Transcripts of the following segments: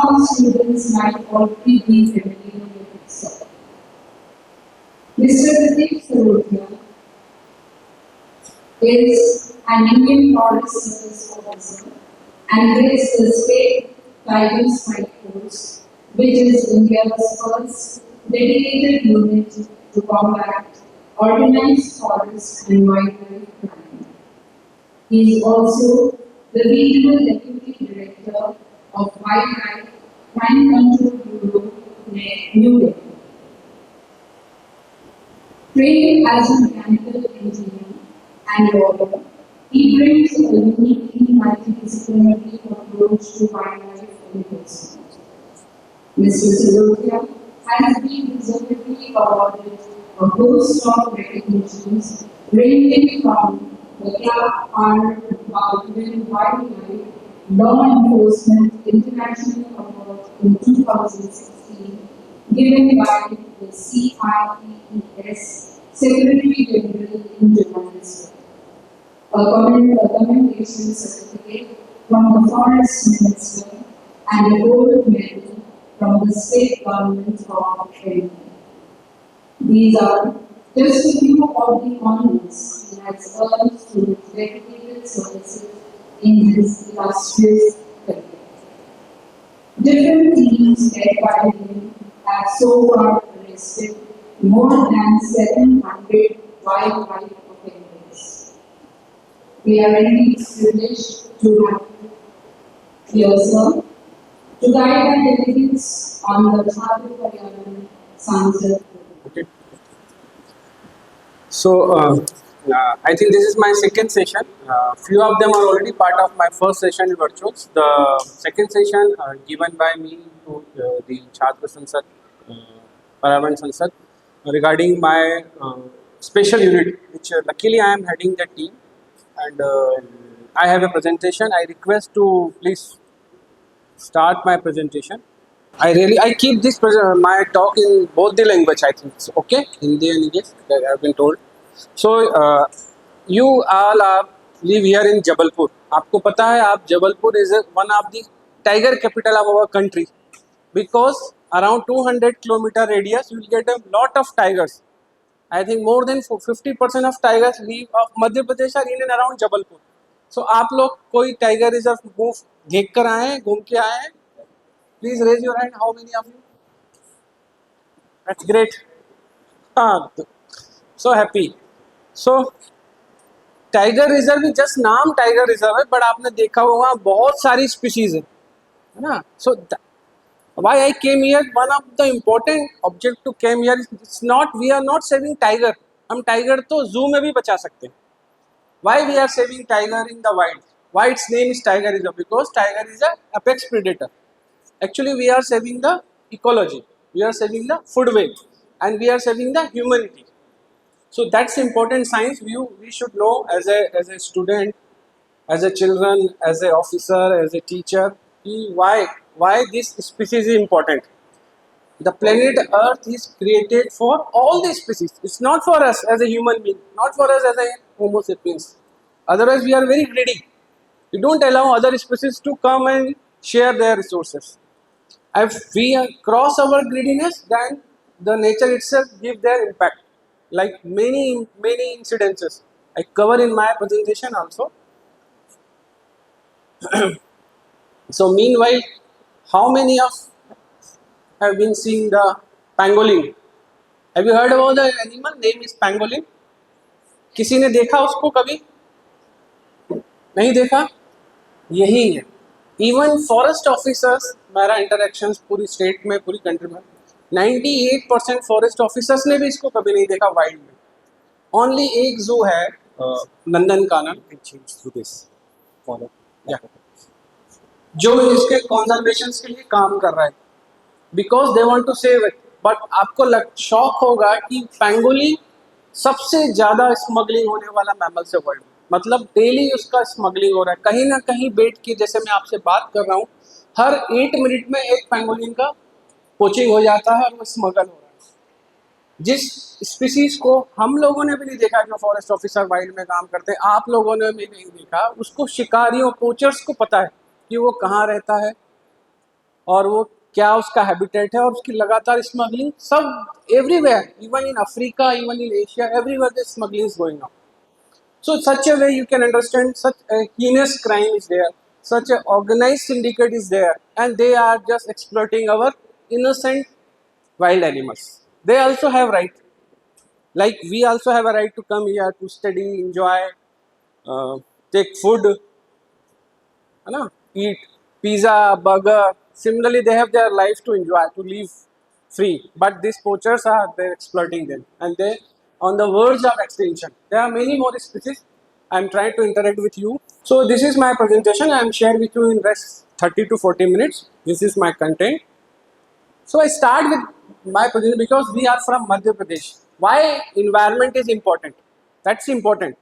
Some students might already be familiar with it. Mr. Pradeep Sarodia is an Indian Forest Service officer and heads the State Tiger Strike Force, which is India's first dedicated unit to combat organized forest and wildlife crime. He is also the Regional Deputy Director of Wildlife Crime Control Bureau, New Delhi. Trained as a mechanical engineer and lawyer, he brings a uniquely multidisciplinary approach to wildlife enforcement. Mr. Sirodia has been deservedly awarded a host of recognitions ranging from the Clark Arnold Baldwin Wildlife Law Enforcement International Award in 2016, given by the CIPES Secretary General in Johannesburg, a commendation certificate from the Forest Minister, and a gold medal from the state government of Kenya. These are just a few of the honors he has earned through his dedicated services in his illustrious career. Different teams led by him have so far arrested more than 700 wildlife offenders. We are indeed privileged to have here, sir, to guide our delegates on the Chhatri Paryavan Sansad. Okay. So I think this is my second session. Few of them are already part of my first session in virtuals. The second session given by me to the Chhatra Sansad, Paryavan Sansad, regarding my special unit, which luckily I am heading the team, and I have a presentation. I request to please start my presentation. I keep this my talk in both the language. I think it's okay, Hindi and English. That I have been told. So you all are live here in Jabalpur. आपको पता है आप Jabalpur is one of the tiger capital of our country because around 200-kilometer radius you will get a lot of tigers. I think more than 50% of tigers live of Madhya Pradesh are in and around Jabalpur. So आप लोग कोई tiger reserve देख कर आए हैं, घूम के आए हैं? Please raise your hand. How many of you? That's great. So happy. So tiger reserve भी जस्ट नाम टाइगर रिजर्व है, बट आपने देखा होगा बहुत सारी स्पीशीज है ना. सो why I came here, one of the important object to came here is it's not, we are not saving tiger. हम टाइगर तो जू में भी बचा सकते हैं. Why we are saving tiger in the wild? Why its name is tiger reserve? Because tiger is a apex predator. Actually we are saving the ecology, we are saving the food web, and we are saving the humanity. So that's important science we should know as a student, as a children, as a officer, as a teacher. Why this species is important. The planet Earth is created for all the species. It's not for us as a human being, not for us as a Homo sapiens. Otherwise we are very greedy. We don't allow other species to come and share their resources. If we cross our greediness, then the nature itself give their impact. Like many incidences I cover in my presentation also. So meanwhile, how many of have been seeing the pangolin? Have you heard about the animal name is pangolin? किसी ने देखा उसको कभी? नहीं देखा? यही है. Even forest officers, मेरा इंटरेक्शंस पूरी स्टेट में, पूरी कंट्री में, 98% फॉरेस्ट ऑफिसर्स ने भी इसको कभी नहीं देखा वाइल्ड में. ओनली एक जू है नंदन कानन जो इसके कंजर्वेशन के लिए काम कर रहा है, because they want to save it. But आपको शौक होगा कि पेंगोलिन सबसे ज्यादा स्मगलिंग होने वाला मैमल से वर्ल्ड में. मतलब डेली उसका स्मगलिंग हो रहा है कहीं ना कहीं. बैठ के जैसे मैं आपसे बात कर रहा हूँ, हर 8 मिनट में एक पेंगोलिन का पोचिंग हो जाता है और वो स्मगल हो रहा है. जिस स्पीसीज को हम लोगों ने भी नहीं देखा, जो फॉरेस्ट ऑफिसर वाइल्ड में काम करते हैं, आप लोगों ने भी नहीं देखा, उसको शिकारियों पोचर्स को पता है कि वो कहाँ रहता है, और वो क्या उसका हैबिटेट है, और उसकी लगातार स्मगलिंग सब everywhere, even in Africa, even in Asia, everywhere the smuggling is going on. So such a way you can understand such a heinous crime is there, such a organized syndicate is there, and they are just exploiting our innocent wild animals. They also have right, like we also have a right to come here to study, enjoy, uh, take food, है ना, eat pizza, burger. Similarly, they have their life to enjoy, to live free. But these poachers are they're exploiting them, and they on the verge of extinction. There are many more species. I'm trying to interact with you. So this is my presentation. I'm sharing with you in rest 30 to 40 minutes. This is my content. So I start with my presentation because we are from Madhya Pradesh. Why environment is important? That's important.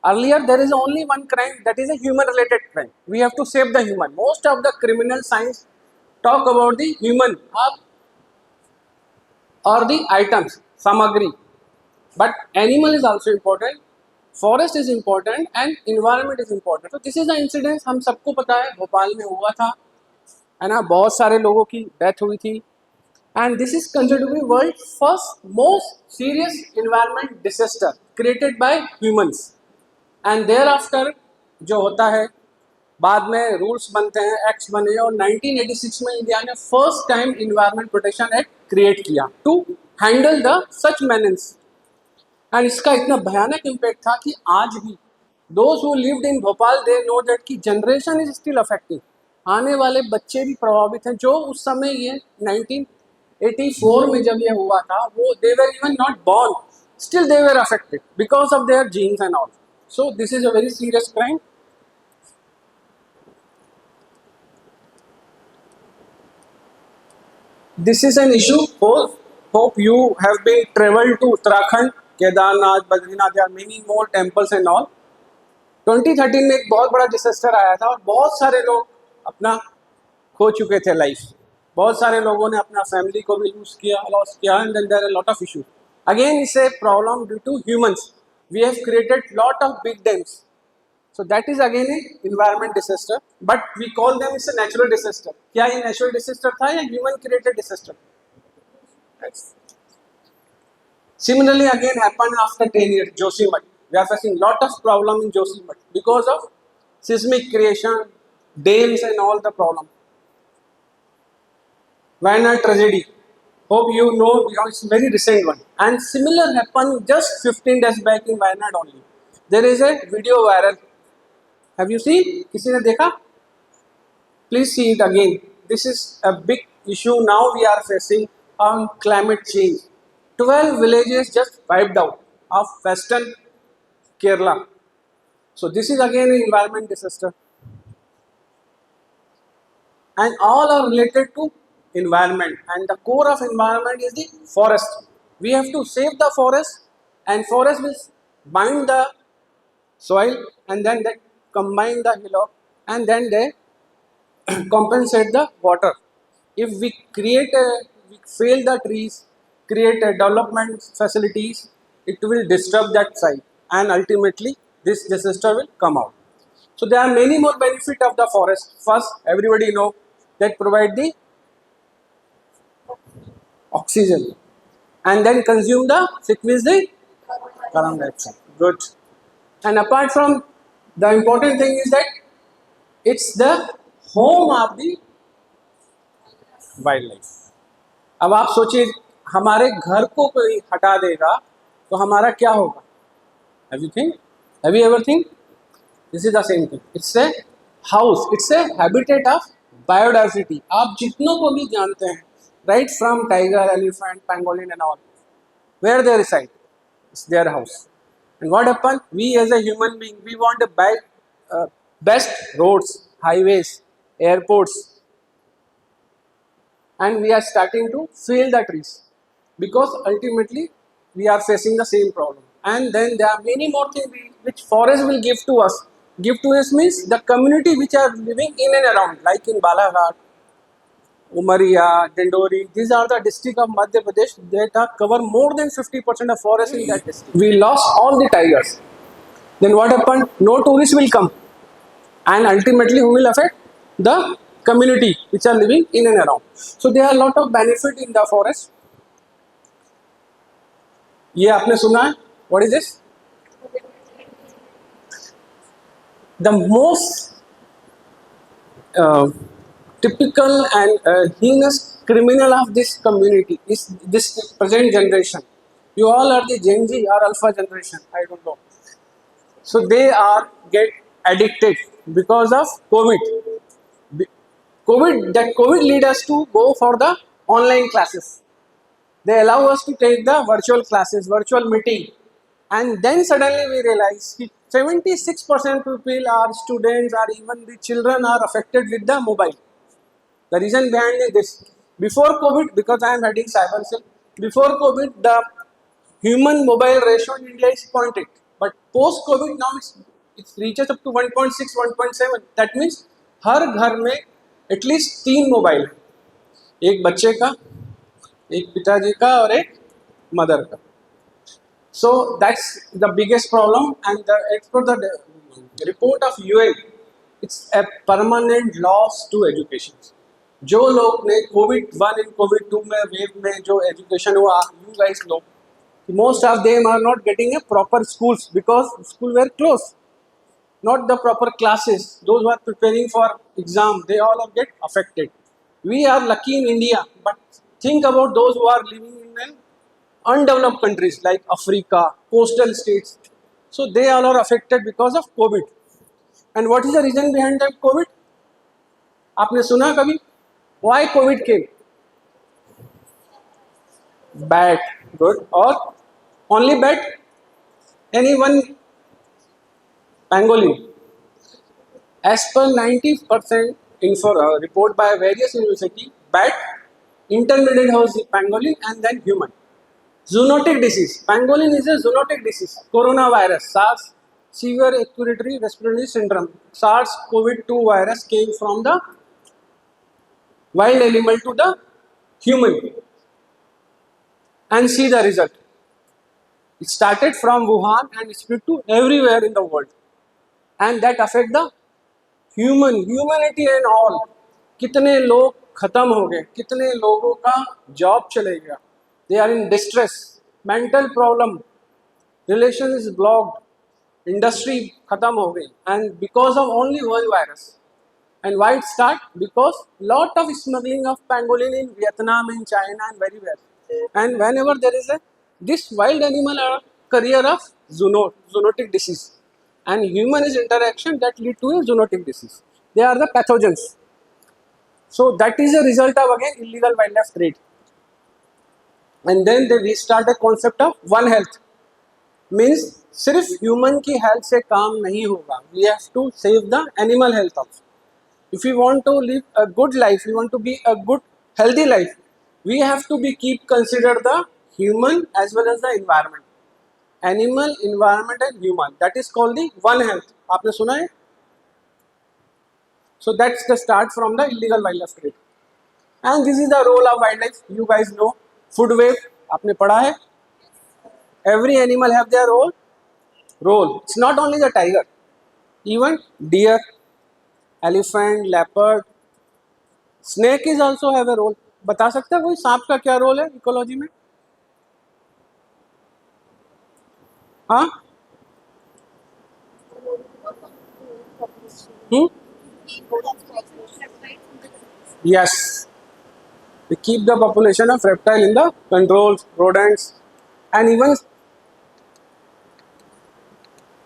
Earlier, there is only one crime, that is a human related crime. We have to save the human. Most of the criminal science talk about the human or the items, samagri. But animal is also important, forest is important, and environment is important. So this is the incident हम सबको पता है, भोपाल में हुआ था, है ना, बहुत सारे लोगों की डेथ हुई थी. And this is considered to be world's first most serious environment disaster created by humans. And thereafter जो होता है, बाद में रूल्स बनते हैं, एक्ट्स बने, और 1986 में इंडिया ने first time environment protection act create किया to handle the such menace. And इसका इतना भयानक इम्पैक्ट था कि आज भी those who lived in Bhopal they know that की जनरेशन इज स्टिल अफेक्टिंग. आने वाले बच्चे भी प्रभावित हैं जो उस समय ये 1984 में जब ये हुआ था, वो they were even not born, still they were affected because of their genes and all. So this is a very serious crime. This is an issue. Hope you have been traveled to Uttarakhand, Kedarnath, Badrinath. There are many more temples and all. 2013 में एक बहुत बड़ा disaster आया था और बहुत सारे लोग अपना खो चुके थे लाइफ. बहुत सारे लोगों ने अपना फैमिली को भी लॉस किया, and then there are lot of issue. Again it's a problem due to humans. We have created lot of big dams. So that is again an environment disaster, but we call them it's a natural disaster. क्या ये natural disaster था या human created disaster? Similarly again happened after 10 years, Joshimath. We are facing lot of problem in Joshimath because of seismic creation, dams and all the problem. Wayanad tragedy. Hope you know because it's a very recent one. And similar happened just 15 days back in Wayanad only. There is a video viral. Have you seen? किसी ने देखा? Please see it again. This is a big issue now we are facing on climate change. 12 villages just wiped out of western Kerala. So this is again an environment disaster. And all are related to environment, and the core of environment is the forest. We have to save the forest, and forest will bind the soil, and then they combine the hillock, and then they compensate the water. If we we fail the trees, create a development facilities, it will disturb that site, and ultimately this disaster will come out. So there are many more benefit of the forest. First, everybody know that provide the oxygen, and then consume the sequence the carbon dioxide. Good. And apart from, the important thing is that it's the home of the wildlife. अब आप सोचिए हमारे घर को कोई हटा देगा तो हमारा क्या होगा? Have you ever think? This is the same thing. It's a house. It's a habitat of biodiversity. आप जितनों को भी जानते हैं, right from tiger, elephant, pangolin and all, where they reside, it's their house. And what happened? We as a human being, we want to buy best roads, highways, airports, and we are starting to fell the trees because ultimately we are facing the same problem. And then there are many more things which forest will give to us. Give to us means the community which are living in and around, like in Balaghat, Umaria, Dindori. These are the district of Madhya Pradesh that are cover more than 50% of forest in that district. We lost all the tigers. Then what happened? No tourists will come, and ultimately who will affect? The community which are living in and around. So there are a lot of benefit in the forest. ये आपने सुना है? What is this? The most uh, typical and heinous criminal of this community is this present generation. You all are the Gen Z or Alpha generation. I don't know. So they are get addicted because of COVID. COVID lead us to go for the online classes. They allow us to take the virtual classes, virtual meeting, and then suddenly we realize 76% people are students or even the children are affected with the mobile. The reason behind is this. Before COVID, because I am heading cyber cell, before COVID, the human mobile ratio in India is 0.8. But post COVID now it reaches up to 1.6, 1.7. That means हर घर में at least 3 mobile है, एक बच्चे का, एक पिताजी का और एक मदर का. So that's the biggest problem, and as per the report of UN, it's a permanent loss to education. जो लोग ने COVID-1 and COVID-2 में वेव में जो एजुकेशन हुआ, you guys know, most of them are not getting a proper schools because school were closed, not the proper classes. Those who are preparing for exam, they all are get affected. We are lucky in India, but think about those who are living in an undeveloped countries like Africa, coastal states. So they all are affected because of COVID. And what is the reason behind that COVID? आपने सुना कभी? Why COVID came? Bat, good, or only bat? Any one pangolin? As per 90% report by various university, bat, intermediate house pangolin, and then human. Zoonotic disease. Pangolin is a zoonotic disease. Coronavirus, SARS, severe respiratory syndrome. SARS-CoV-2 virus came from the wild animal to the human. And see the result. It started from Wuhan and spread to everywhere in the world. And that affect the humanity and all. कितने लोग खत्म हो गए, कितने लोगों का job चले गया. They are in distress, mental problem, relation is blocked, industry खत्म हो गई, and because of only one virus. And why it start? Because lot of smuggling of pangolin in Vietnam and China and very well. And whenever there is a this wild animal are carrier of zoonotic disease, and human is interaction that lead to a zoonotic disease. They are the pathogens. So that is a result of again illegal wildlife trade. And then they restart a concept of one health. Means सिर्फ human की health से काम नहीं होगा. We have to save the animal health also. If we want to live a good life, we want to be a good healthy life, we have to be keep consider the human as well as the environment. Animal, environment and human. That is called the one health. आपने सुना है? So that's the start from the illegal wildlife trade. And this is the role of wildlife. You guys know food web. आपने पढ़ा है? Every animal have their role. It's not only the tiger, even deer, elephant, leopard, snake is also have a role. बता सकते हैं कोई सांप का क्या रोल है इकोलॉजी में? हाँ? Yes. We keep the population of reptile in the controls, rodents, and even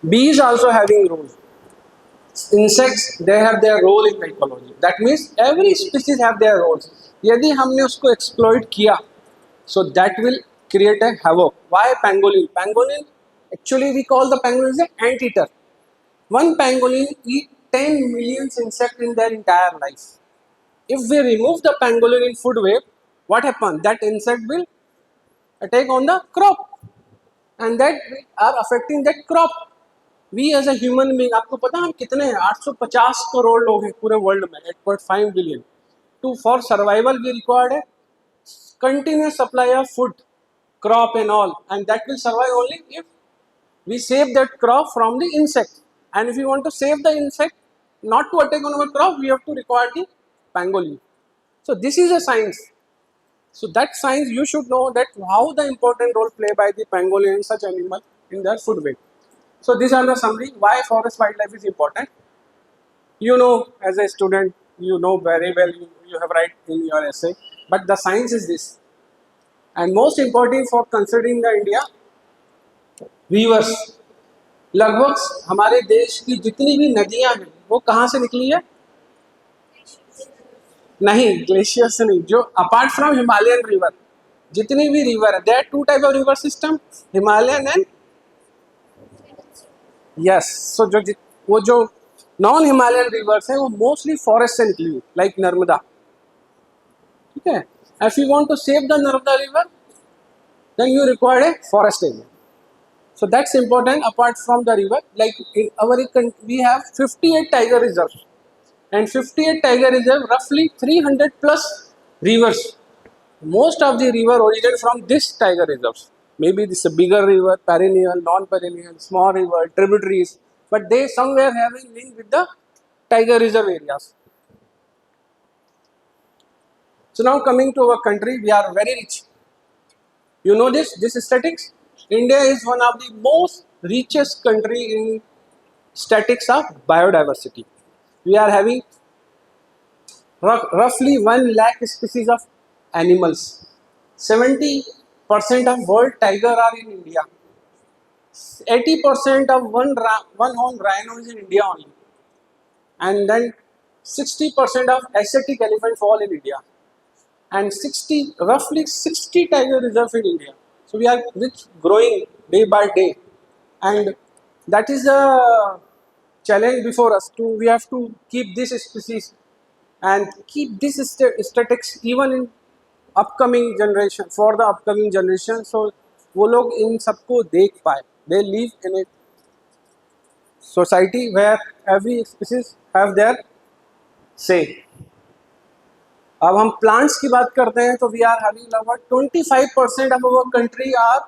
bees also having roles. Insects, they have their role in the ecology. That means every species have their roles. यदि हमने उसको exploit किया, so that will create a havoc. Why pangolin? Pangolin, actually we call the pangolin as an anteater. One pangolin eat 10 million insects in their entire life. If we remove the pangolin in food web, what happens? That insect will attack on the crop, and that are affecting that crop. We as a human being, आपको पता हम कितने हैं? 850 करोड़ लोग हैं पूरे world में, 8.5 billion. To for survival we required a continuous supply of food, crop and all, and that will survive only if we save that crop from the insect. And if we want to save the insect not to attack on our crop, we have to require the pangolin. So this is a science. So that science you should know that how the important role played by the pangolin and such animal in their food web. So these are the summary why forest wildlife is important. You know, as a student, you know very well. You have write in your essay, but the science is this, and most important for considering the India rivers. लगभग हमारे देश की जितनी भी नदियां हैं वो कहाँ से निकली है? नहीं, ग्लेशियर से नहीं, जो अपार्ट फ्रॉम हिमालयन रिवर जितनी भी रिवर है, there two type of river system, Himalayan and yes. So वो जो नॉन हिमालयन रिवर्स है वो मोस्टली फॉरेस्ट से निकली हुई, लाइक नर्मदा. ठीक है. If you want to save the Narmada river then you required a forest area. So that's important. Apart from the river, like in our country, we have 58 tiger reserves, and 58 tiger reserve roughly 300 plus rivers. Most of the river originate from this tiger reserves. Maybe this is a bigger river, perennial, non-perennial, small river, tributaries, but they somewhere having link with the tiger reserve areas. So now coming to our country, we are very rich. You know this statistics. India is one of the most richest country in statistics of biodiversity. We are having roughly 1 lakh species of animals. 70% of world tiger are in India. 80% of one horn rhino is in India only. And then 60% of Asiatic elephant fall in India. And roughly 60 tiger reserves in India. So we are growing day by day, and that is a challenge before us. We have to keep this species and keep this statistics even in upcoming generation, for the upcoming generation. So वो लोग इन सबको देख पाए. They live in a society where every species have their say. अब हम plants की बात करते हैं तो वी आर हैविंग लगभग 25% of our country are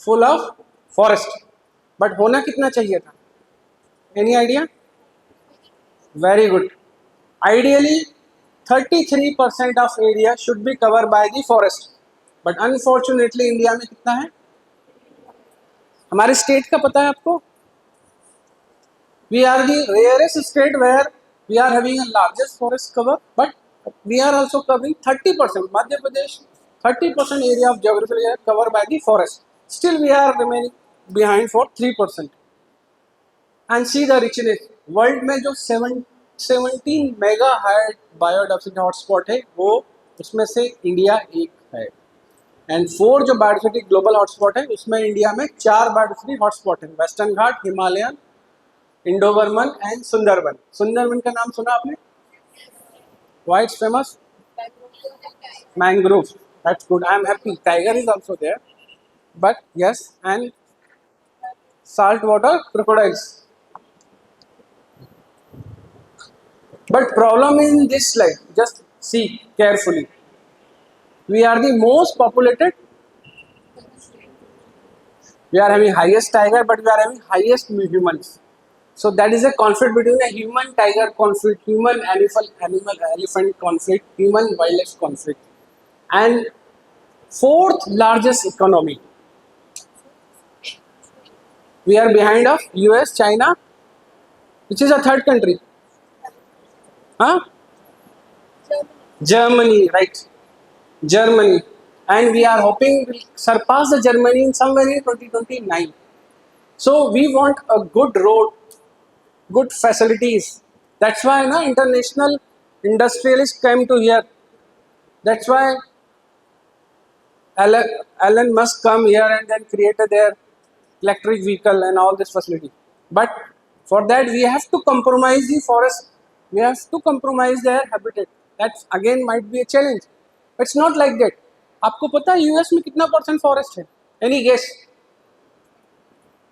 full of forest. But होना कितना चाहिए था? Any idea? Very good. Ideally 33% of area should be cover by the forest, but unfortunately India में कितना है? हमारे स्टेट का पता है आपको? We are the rarest state where we are having a largest forest cover, but we are also covering 30%. Madhya Pradesh 30% area of geographical area covered by the forest. Still we are remaining behind for 3%. And see the richness. World में जो 17 mega height biodiversity hotspot है वो उसमें से India एक है. And 4 जो biodiversity global hotspot है उसमें इंडिया में 4 बायोडाइवर्सिटी हॉटस्पॉट है. Western Ghat, Himalayan, Indo Burman and Sundarban. Sundarban का नाम सुना आपने? Why it's famous? Mangrove. That's good. I am happy. Tiger is also there. But yes, and saltwater crocodiles. But problem in this slide, just see carefully. We are the most populated. We are having highest tiger, but we are having highest humans. So that is a conflict between a human tiger conflict, human elephant conflict, human wildlife conflict, and 4th largest economy. We are behind of US, China, which is a 3rd country. Huh? Germany, right? Germany, and we are hoping we'll surpass the Germany in somewhere in 2029. So we want a good road, good facilities. That's why international industrialists came to here. That's why Elon Musk come here and then created their electric vehicle and all this facility. But for that we have to compromise the forest. We have to compromise their habitat. That again might be a challenge. It's not like that. आपको पता है US में कितना % forest है? Any guess?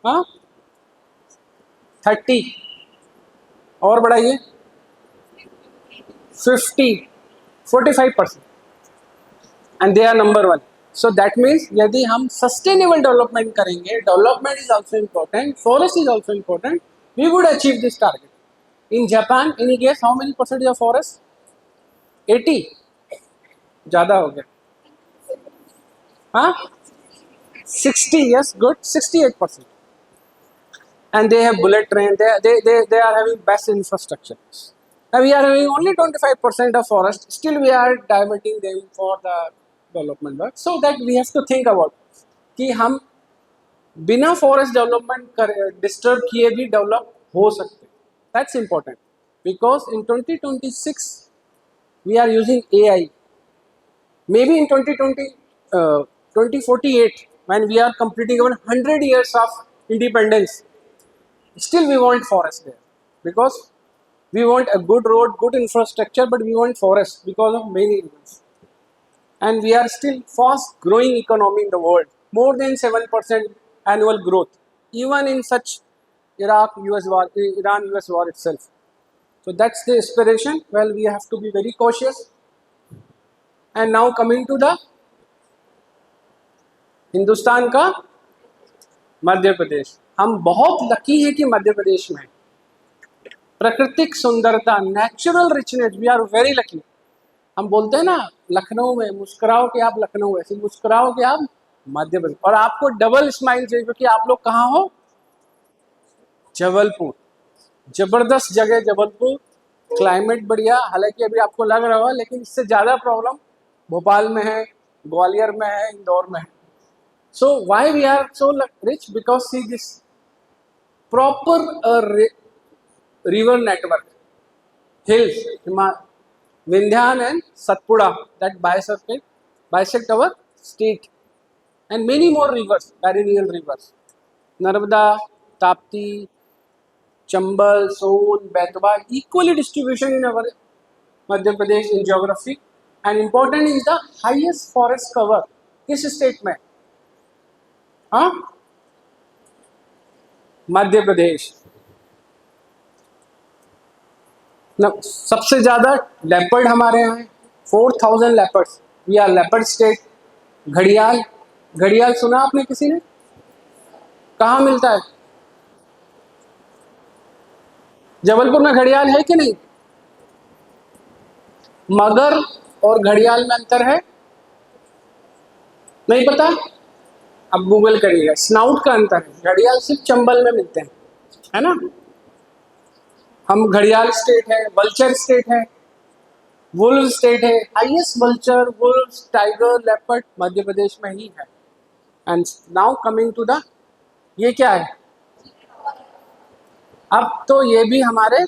हाँ, 30. और बढ़ाइए 45%, and they are number 1. So that means यदि हम सस्टेनेबल डेवलपमेंट करेंगे, development is also important, forest is also important, we would achieve this target. In Japan, any guess how many percentage of forest? 80? ज़्यादा हो गया। हाँ, 60, yes, good, 68%. And they have bullet train, they are having best infrastructure. And we are having only 25% of forest, still we are diverting them for the development work. So that we have to think about कि हम बिना forest development कर disturb किए भी develop हो सकते। That's important because in 2026 we are using AI. Maybe in 2048, when we are completing our 100 years of independence, still we want forest there because we want a good road, good infrastructure, but we want forest because of many reasons. And we are still fast growing economy in the world, more than 7% annual growth, even in such Iraq-US war, Iran-US war itself. So that's the aspiration. Well, we have to be very cautious. And now coming to the Hindustan का मध्य प्रदेश, हम बहुत lucky हैं कि मध्य प्रदेश में प्राकृतिक सुंदरता, natural richness, we are very lucky. हम बोलते हैं ना लखनऊ में मुस्कुराओ कि आप लखनऊ, ऐसे मुस्कुराओ कि आप मध्य प्रदेश। और आपको डबल स्माइल चाहिए क्योंकि आप लोग कहाँ हो? जबलपुर। जबरदस्त जगह जबलपुर, क्लाइमेट बढ़िया। हालांकि अभी आपको लग रहा होगा, लेकिन इससे ज़्यादा प्रॉब्लम भोपाल में है, ग्वालियर में है, इंदौर में है। So why we are so rich? Because see this proper river network, hills, Vindhyan and Satpura that bisect our state, and many more rivers, perennial rivers, Narmada, Tapti, Chambal, Son, Betwa, equally distribution in our Madhya Pradesh in geography, and important is the highest forest cover. किस state में? हाँ, मध्य प्रदेश। सबसे ज्यादा leopard हमारे यहाँ है, 4000 leopards. We are leopard state. घड़ियाल, घड़ियाल सुना आपने किसी ने? कहाँ मिलता है? जबलपुर में घड़ियाल है कि नहीं? मगर और घड़ियाल में अंतर है? नहीं पता? अब गूगल करिएगा, स्नाउट का अंतर है। घड़ियाल सिर्फ चंबल में मिलते हैं, है ना? हम घड़ियाल स्टेट है, वल्चर स्टेट है, वुल्व स्टेट है। Highest vulture, wolf, tiger, leopard Madhya Pradesh में ही है। And now coming to the, ये क्या है? अब तो ये भी हमारे,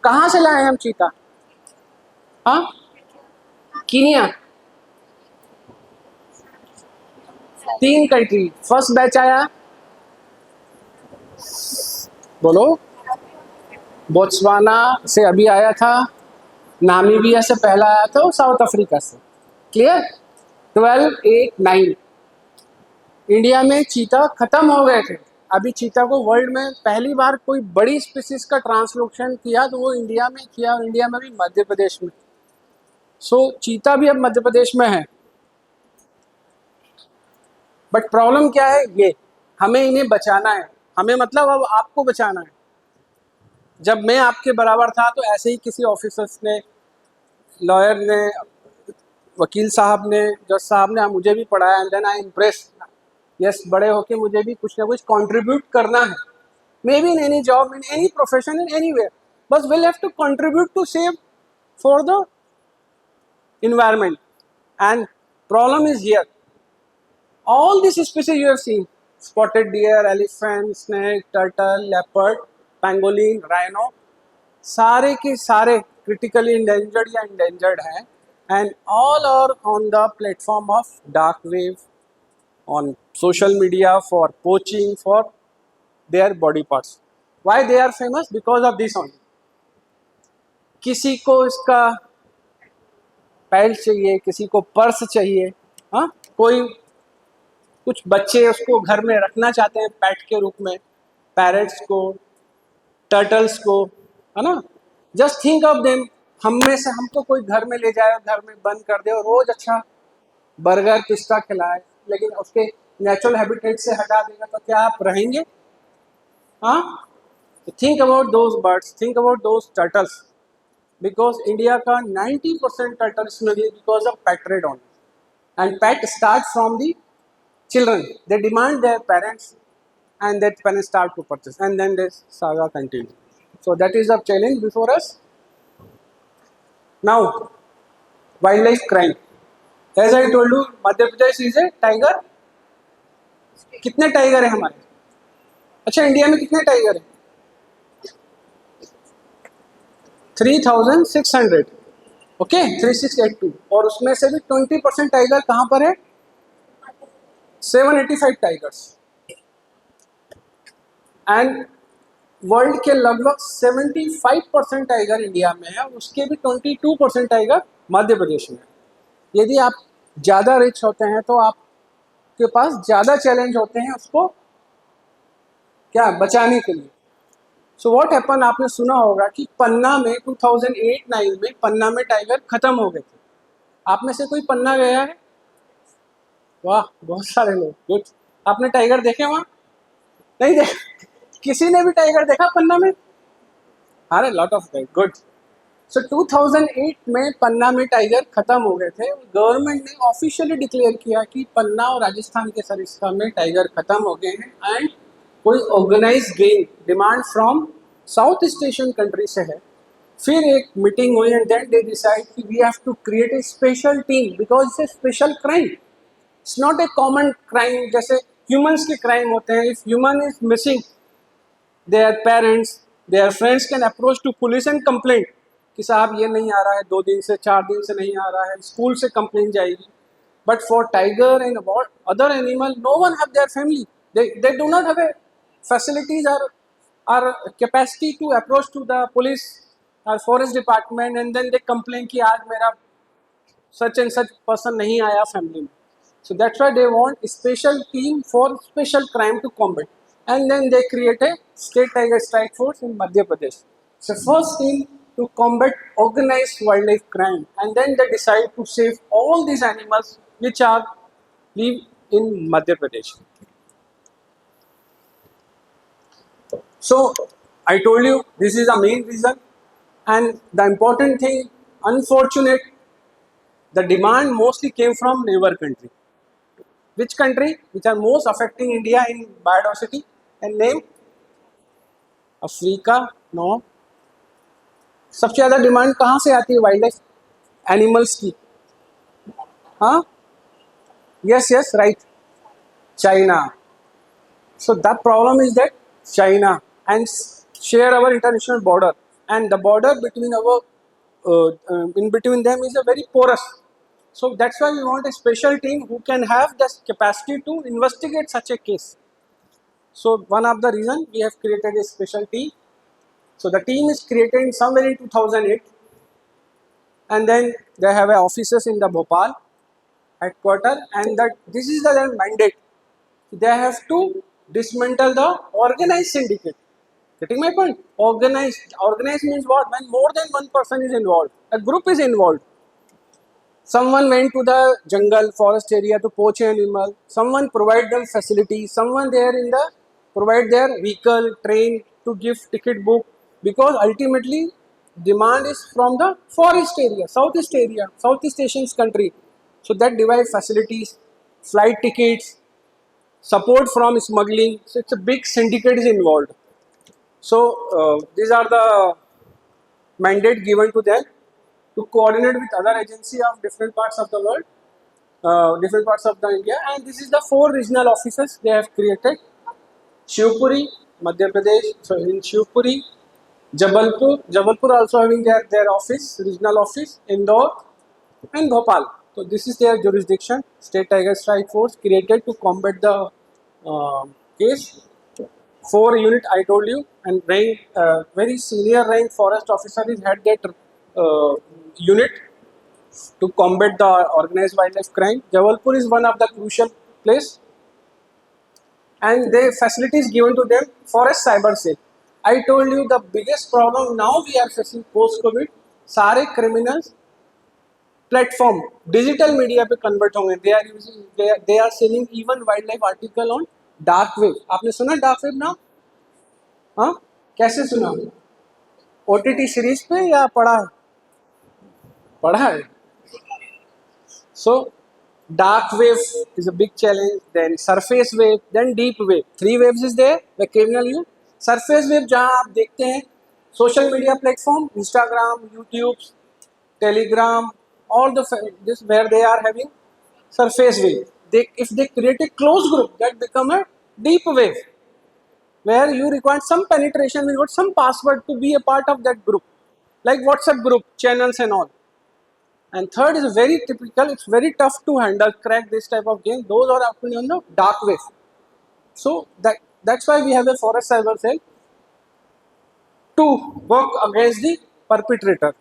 कहाँ से लाए हम चीता? हाँ, कीनिया। 3 कंट्री, फर्स्ट बैच आया, बोलो, बोत्सवाना से अभी आया था, नामीबिया से पहला आया था, और साउथ अफ्रीका से। क्लियर? 12, 8, 9 इंडिया में चीता खत्म हो गए थे। अभी चीता को वर्ल्ड में पहली बार कोई बड़ी स्पीसीज का ट्रांसलोकेशन किया तो वो इंडिया में किया, और इंडिया में भी मध्य प्रदेश में। सो चीता भी अब मध्य प्रदेश में है। बट प्रॉब्लम क्या है? ये हमें इन्हें बचाना है। हमें मतलब अब आपको बचाना है। जब मैं आपके बराबर था तो ऐसे ही किसी ऑफिसर्स ने, लॉयर ने, वकील साहब ने, जज साहब ने मुझे भी पढ़ाया, and then I impress. Yes, बड़े होके मुझे भी कुछ ना कुछ कंट्रीब्यूट करना है, maybe in any job, in any profession, in any way, बस will have to contribute to save for the environment. And problem is here, all these species you have seen, spotted deer, elephant, snake, turtle, leopard, pangolin, rhino, सारे के सारे critically endangered या endangered हैं, and all are on the platform of dark wave, on social media, for poaching, for their body parts. Why they are famous? Because of this only. किसी को इसका pad चाहिए, किसी को पर्स चाहिए, हाँ, कोई कुछ बच्चे उसको घर में रखना चाहते हैं पेट के रूप में, पैरट्स को, टर्टल्स को, है ना? Just think of them. हम में से हमको कोई घर में ले जाए, घर में बंद कर दे और रोज अच्छा बर्गर पिस्ता खिलाए, लेकिन उसके नेचुरल हैबिटेट से हटा देगा तो क्या आप रहेंगे? हाँ, think about those birds, think about those turtles, because India का 90% टर्टल्स में बिकॉज ऑफ पेट्रेडॉन, and pet start from the children. They demand their parents, and their parents start to purchase, and then this saga continues. So that is the challenge before us. Now, wildlife crime. As I told you, Madhya Pradesh is a tiger. कितने tiger है हमारे? अच्छा, India में कितने tiger है? 3600. Okay, 3682. और उसमें से भी 20% टाइगर कहाँ पर है? 785 टाइगर्स. एंड वर्ल्ड के लगभग 75% टाइगर इंडिया में है, उसके भी 22% टाइगर मध्य प्रदेश में. यदि आप ज़्यादा रिच होते हैं तो आपके पास ज़्यादा चैलेंज होते हैं उसको क्या बचाने के लिए. सो व्हाट हैपन, आपने सुना होगा कि पन्ना में 2008-9 में पन्ना में टाइगर खत्म हो गए थे. आप में से कोई पन्ना गया है? वाह, बहुत सारे लोग. गुड. आपने टाइगर देखे वहाँ? नहीं देखे? किसी ने भी टाइगर देखा पन्ना में? अरे लॉट ऑफ टाइगर. गुड. सो 2008 में पन्ना में टाइगर खत्म हो गए थे. गवर्नमेंट ने ऑफिशियली डिक्लेयर किया कि पन्ना और राजस्थान के सरिस्का में टाइगर खत्म हो गए हैं, एंड कोई organise game demand from south east Asian country से है. फिर एक मीटिंग हुई, एंड देन दे डिसाइड कि we have to create a special team because it's a special crime. It's not a common crime जैसे humans के crime होते हैं. If human is missing, their parents, their friends can approach to police and complain कि साहब ये नहीं आ रहा है, 2 दिन से 4 दिन से नहीं आ रहा है, स्कूल से कंप्लेन जाएगी. But for tiger and other animal, no one have their family, they do not have a facilities or capacity to approach to the police or forest department, and then they complain कि आज मेरा such and such person नहीं आया family में. So that's why they want a special team for special crime to combat. And then they create a state tiger strike force in Madhya Pradesh. So first team to combat organized wildlife crime, and then they decide to save all these animals which are live in Madhya Pradesh. So I told you this is the main reason, and the important thing, unfortunate, the demand mostly came from neighbor country. Which country which are most affecting India in biodiversity? And name? Africa. No. सबसे ज़्यादा demand कहाँ से आती है wild life animals की? हाँ, yes yes right, China. So the problem is that China and share our international border, and the border between our in between them is a very porous. So that's why we want a special team who can have the capacity to investigate such a case. So one of the reason we have created a special team. So the team is created somewhere in 2008, and then they have offices in the Bhopal headquarter, and that this is the their mandate. They have to dismantle the organized syndicate. Getting my point? Organized means what? When more than one person is involved, a group is involved. Someone went to the jungle, forest area to poach an animal. Someone provide them facilities. Someone there in the provide their vehicle, train to give ticket book. Because ultimately, demand is from the forest area, Southeast Asian's country. So that divide facilities, flight tickets, support from smuggling. So it's a big syndicate is involved. So these are the mandate given to them to coordinate with other agencies of different parts of the world, different parts of the India, and this is the 4 regional offices they have created. Shivpuri, Madhya Pradesh. So in Shivpuri, Jabalpur also having their office, regional office, Indore, and Bhopal. So this is their jurisdiction. State Tiger Strike Force created to combat the case. 4 unit I told you, and rank very senior rank forest officer is head that unit to combat the organized wildlife crime. Jabalpur is one of the crucial place, and the facilities given to them forest cyber cell. I told you the biggest problem now we are facing post COVID, सारे criminals platform digital media पे convert होंगे. They are selling even wildlife article on dark web. आपने सुना dark web ना? हाँ, कैसे सुना? OTT series पे या पढ़ा? पढ़ा है. So dark wave is a big challenge, then surface wave, then deep wave. Three waves is there, the criminal you. Surface wave जहाँ आप देखते हैं social media platform, Instagram, YouTube, Telegram, all this where they are having surface wave. If they create a closed group, that become a deep wave, where you require some penetration, you got some password to be a part of that group, like WhatsApp group, channels and all. And third is very typical, it's very tough to handle, crack this type of game. Those are happening on the dark wave. So that's why we have a forest cyber cell to work against the perpetrator.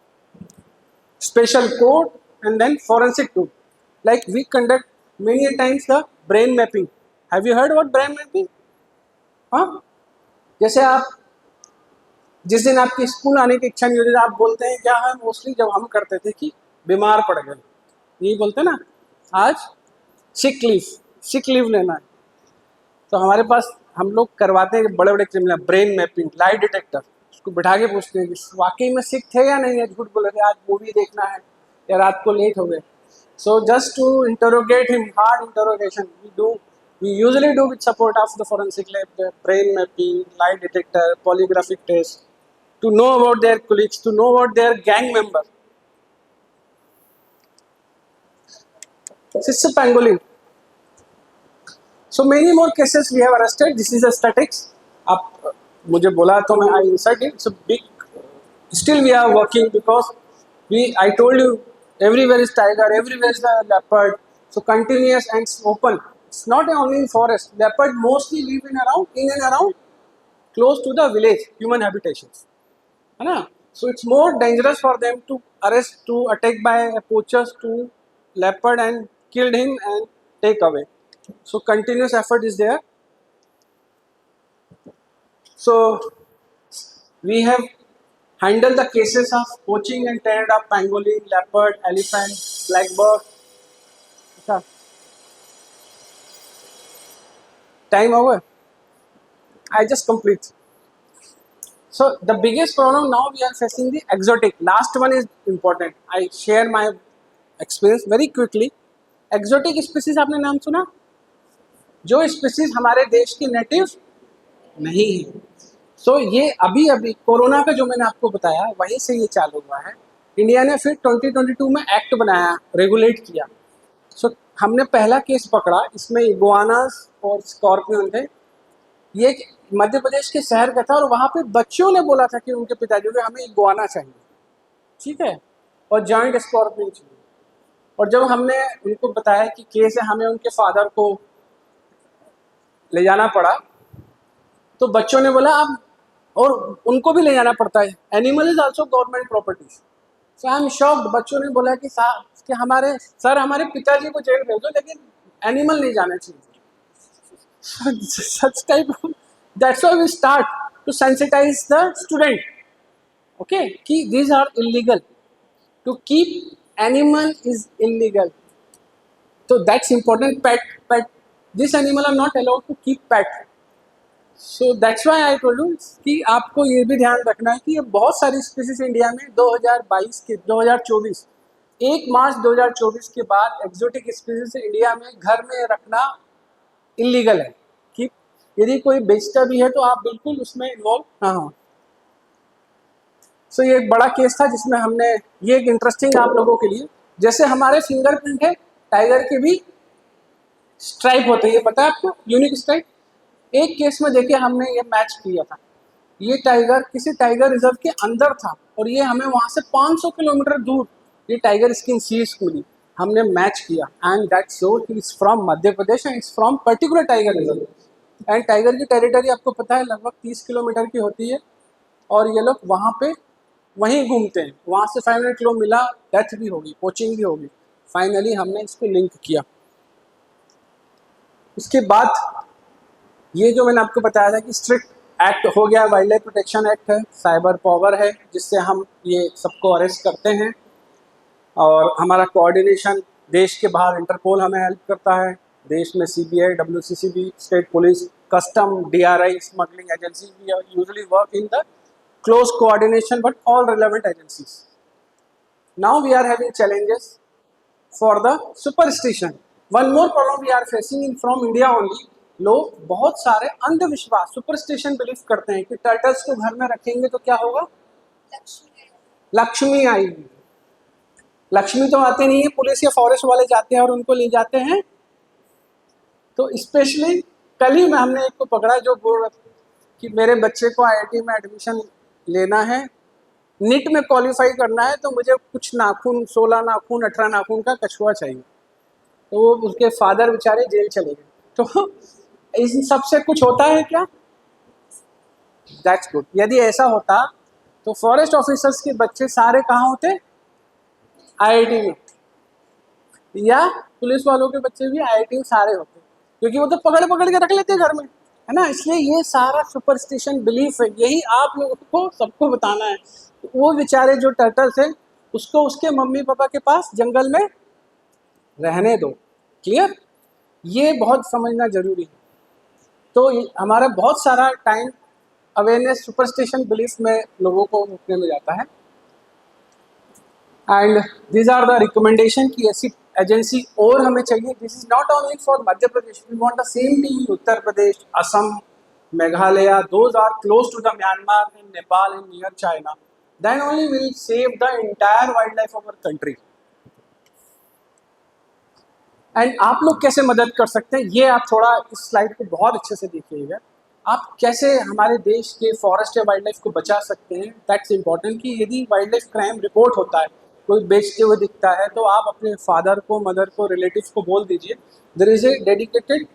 Special code and then forensic tool. Like we conduct many a times the brain mapping. Have you heard about brain mapping? हाँ, जैसे आप जिस दिन आपकी school आने की इच्छा नहीं होती आप बोलते हैं क्या है, मोस्टली जब हम करते थे कि बीमार पड़ गए, यही बोलते ना, आज सिक लीव लेना है. तो हमारे पास हम लोग करवाते हैं बड़े बड़े criminal brain mapping, lie detector, उसको बिठा के पूछते हैं कि वाकई में सिक थे या नहीं है, झूठ बोले थे, आज मूवी देखना है या रात को लेट हो गए. So just to interrogate him, hard interrogation we usually do with support of the forensic lab, the brain mapping, lie detector, polygraphic test, to know about their colleagues, to know about their gang member. This is a pangolin. So many more cases we have arrested. This is a statics. आप मुझे बोला तो मैं I insert it. It's a big. Still we are working because I told you everywhere is tiger, everywhere is the leopard. So continuous and open. It's not only in forest. Leopard mostly live in and around close to the village, human habitations. है ना? So it's more dangerous for them to attack by poachers to leopard and kill him and take away. So continuous effort is there. So we have handled the cases of poaching and teared up pangolin, leopard, elephant, blackbird. Okay. Time over. I just complete. So the biggest problem now we are facing the exotic. Last one is important. I share my experience very quickly. Exotic species आपने नाम सुना? जो species हमारे देश की native नहीं है. सो ये अभी कोरोना का जो मैंने आपको बताया वहीं से ये चालू हुआ है. इंडिया ने फिर 2022 में एक्ट बनाया, रेगुलेट किया. सो हमने पहला केस पकड़ा, इसमें इगुआनास और स्कॉर्पियन थे. ये मध्य प्रदेश के शहर का था और वहाँ पे बच्चों ने बोला था कि उनके पिताजी को हमें इगुआना चाहिए, ठीक है, और जॉइंट स्कॉर्पियन चाहिए. और जब हमने उनको बताया कि केस है, हमें उनके फादर को ले जाना पड़ा, तो बच्चों ने बोला अब, और उनको भी ले जाना पड़ता है, animal is also government properties. So I am shocked. बच्चों ने बोला कि हमारे पिताजी को जेल भेज दो लेकिन एनिमल नहीं जाना चाहिए. Such type of, that's why we start to sensitize the student, okay, कि these are illegal, to keep animal is illegal. So that's important. Pet this animal are not allowed to keep pet. So that's why I told you कि आपको ये भी ध्यान रखना है कि ये बहुत सारी स्पीसीज इंडिया में 2024 1 मार्च 2024 के बाद एक्सोटिक स्पीसीज इंडिया में घर में रखना इलीगल है. कि यदि कोई बेचता भी है तो आप बिल्कुल उसमें इन्वॉल्व ना हो. सो ये एक बड़ा केस था जिसमें हमने, ये एक इंटरेस्टिंग आप लोगों के लिए, जैसे हमारे फिंगरप्रिंट है, टाइगर के भी स्ट्राइप होते हैं, ये पता है आपको, यूनिक स्ट्राइप. एक केस में देखिए हमने ये मैच किया था. ये टाइगर किसी टाइगर रिजर्व के अंदर था और ये हमें वहाँ से 500 किलोमीटर दूर ये टाइगर स्किन सीज मिली. हमने मैच किया एंड दैट शो कि it's from Madhya Pradesh and it's from particular tiger reserve. And tiger की टेरिटरी आपको पता है लगभग 30 किलोमीटर की होती है और ये लोग वहाँ पे वहीं घूमते हैं. वहाँ से 500 किलो मिला, डेथ भी होगी, पोचिंग भी होगी. फाइनली हमने इसको लिंक किया. इसके बाद ये जो मैंने आपको बताया था कि स्ट्रिक्ट एक्ट हो गया, वाइल्ड लाइफ प्रोटेक्शन एक्ट है, साइबर पावर है जिससे हम ये सबको अरेस्ट करते हैं. और हमारा कोऑर्डिनेशन देश के बाहर इंटरपोल हमें हेल्प करता है, देश में CBI, WCCB, state police, custom, DRI, smuggling agencies, we usually work in the close coordination but all relevant agencies. Now we are having challenges for the superstition. One more problem we are facing in from India only. लोग बहुत सारे अंधविश्वास superstition believe करते हैं कि turtles को घर में रखेंगे तो क्या होगा, लक्ष्मी आएगी। लक्ष्मी तो आते नहीं है, पुलिस या फॉरेस्ट वाले जाते हैं और उनको ले जाते हैं। तो स्पेशली कल ही में हमने एक को पकड़ा जो बोल कि मेरे बच्चे को IIT में एडमिशन लेना है, नीट में क्वालिफाई करना है, तो मुझे कुछ नाखून 16 नाखून 18 नाखून का कछुआ चाहिए। तो वो उसके फादर बेचारे जेल चले गए। तो इन सब से कुछ होता है क्या? That's good. यदि ऐसा होता तो फॉरेस्ट ऑफिसर्स के बच्चे सारे कहाँ होते? IIT में। या पुलिस वालों के बच्चे भी IIT में सारे होते, क्योंकि वो तो पकड़ पकड़ के रख लेते हैं घर में, है ना। इसलिए ये सारा सुपरस्टिशन बिलीफ है, यही आप लोगों को सबको बताना है। वो बेचारे जो टर्टल्स है उसको उसके मम्मी पापा के पास जंगल में रहने दो। क्लियर? ये बहुत समझना जरूरी है। तो हमारा बहुत सारा टाइम अवेयरनेस सुपरस्टिशन बिलीफ में लोगों को रोकने में जाता है। And these are the recommendation कि ऐसी एजेंसी और हमें चाहिए। This is not only for Madhya Pradesh, we want the same thing in Uttar Pradesh, Assam, Meghalaya, those are close to the Myanmar and Nepal and near China. Then only will save the entire wildlife of our country. And आप लोग कैसे मदद कर सकते हैं, ये आप थोड़ा इस स्लाइड को बहुत अच्छे से देखिएगा। आप कैसे हमारे देश के फॉरेस्ट या वाइल्ड लाइफ को बचा सकते हैं, दैट्स इम्पॉर्टेंट। कि यदि वाइल्ड लाइफ क्राइम रिपोर्ट होता है, कोई बेचते हुए दिखता है, तो आप अपने फादर को, मदर को, रिलेटिव्स को बोल दीजिए there is a dedicated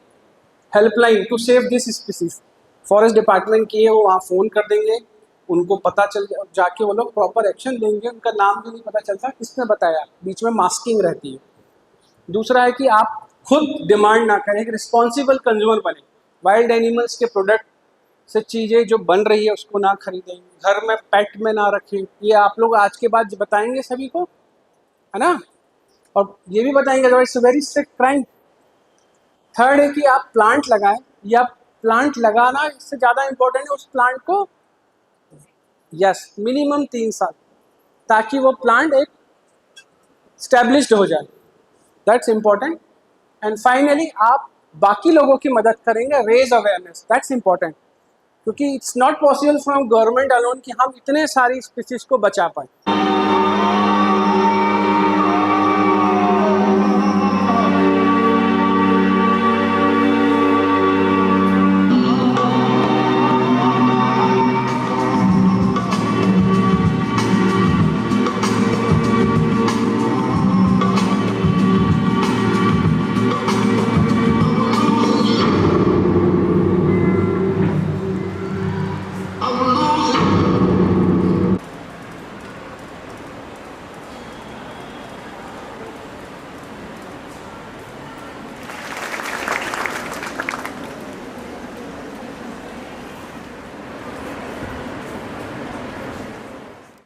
helpline to save this species. Forest department की है, वो वहाँ फ़ोन कर देंगे, उनको पता चल जाके वो लोग प्रॉपर एक्शन लेंगे। उनका नाम भी नहीं पता चलता, किसने बताया, बीच में मास्किंग रहती है। दूसरा है कि आप खुद डिमांड ना करें, रिस्पॉन्सिबल कंज्यूमर बने। वाइल्ड एनिमल्स के प्रोडक्ट से चीज़ें जो बन रही है उसको ना खरीदें, घर में पेट में ना रखें। ये आप लोग आज के बाद बताएंगे सभी को, है ना। और ये भी बताएंगे it's very strict crime. Third है कि आप प्लांट लगाएं, या प्लांट लगाना इससे ज़्यादा इम्पोर्टेंट है उस प्लांट को यस मिनिमम 3 साल, ताकि वो प्लांट एक स्टैब्लिश्ड हो जाए। That's important. एंड फाइनली आप बाकी लोगों की मदद करेंगे, रेज अवेयरनेस, दैट्स इम्पोर्टेंट। क्योंकि it's not possible from government alone कि हम इतने सारी स्पीसीज को बचा पाए।